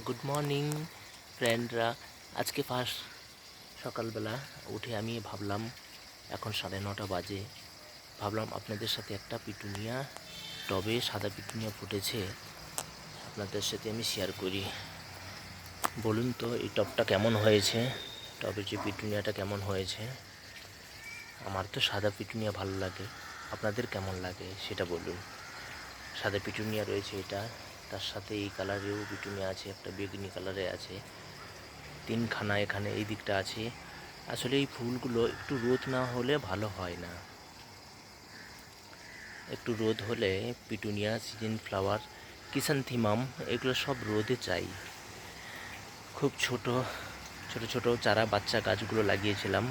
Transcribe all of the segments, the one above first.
Good morning ফ্রেন্ডরা। আজকে first সকালবেলা উঠে আমি ভাবলাম, এখন 9:30 বাজে, ভাবলাম আপনাদের সাথে একটা পিটুনিয়া টবে সাদা পিটুনিয়া ফুটেছে, আপনাদের সাথে আমি শেয়ার করি। বলুন তো এই টবটা কেমন হয়েছে, টবের যে পিটুনিয়াটা কেমন হয়েছে। আমার তো সাদা পিটুনিয়া ভালো লাগে, আপনাদের কেমন লাগে সেটা বলুন। সাদা পিটুনিয়া রয়েছে এটা, তার সাথে এই কালারেও পিটুনিয়া আছে, একটা বেগুনি কালারে আছে, তিনখানা এখানে এই দিকটা আছে। আসলে এই ফুলগুলো একটু রোদ না হলে ভালো হয় না, একটু রোদ হলে পিটুনিয়া, সিজন ফ্লাওয়ার, ক্রিস্যান্থেমাম এগুলো সব রোদে চাই। খুব ছোট ছোট ছোট চারা বাচ্চা গাছগুলো লাগিয়েছিলাম,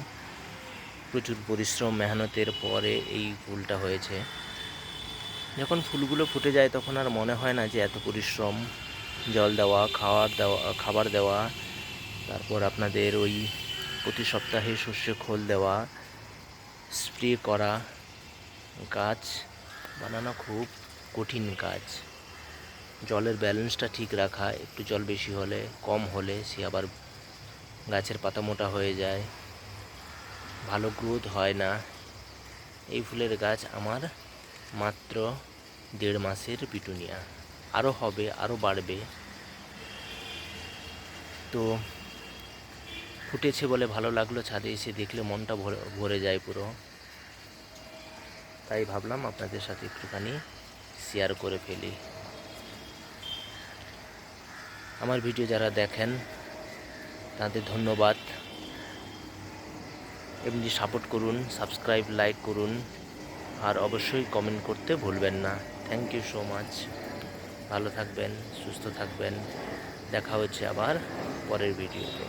প্রচুর পরিশ্রম মেহনতের পরে এই ফুলটা হয়েছে। যখন ফুলগুলো ফুটে যায় তখন আর মনে হয় না যে এত পরিশ্রম, জল দেওয়া, খাবার দেওয়া, তারপর আপনাদের ওই প্রতি সপ্তাহে শস্য খোল দেওয়া, স্প্রে করা। গাছ বানানো খুব কঠিন কাজ। জলের ব্যালেন্সটা ঠিক রাখা, একটু জল বেশি হলে, কম হলে সে আবার গাছের পাতা মোটা হয়ে যায়, ভালো গ্রোথ হয় না। এই ফুলের গাছ আমার মাত্র 1.5 মাসের পিটুনিয়া, আরও হবে, আরও বাড়বে। তো ফুটেছে বলে ভালো লাগলো, ছাদে এসে দেখলে মনটা ভরে যায় পুরো। তাই ভাবলাম আপনাদের সাথে একটুখানি শেয়ার করে ফেলি। আমার ভিডিও যারা দেখেন তাদের ধন্যবাদ। এমনি সাপোর্ট করুন, সাবস্ক্রাইব, লাইক করুন, আর অবশ্যই কমেন্ট করতে ভুলবেন না। Thank you so much. ভালো থাকবেন, সুস্থ থাকবেন। দেখা হচ্ছে আবার পরের ভিডিওতে।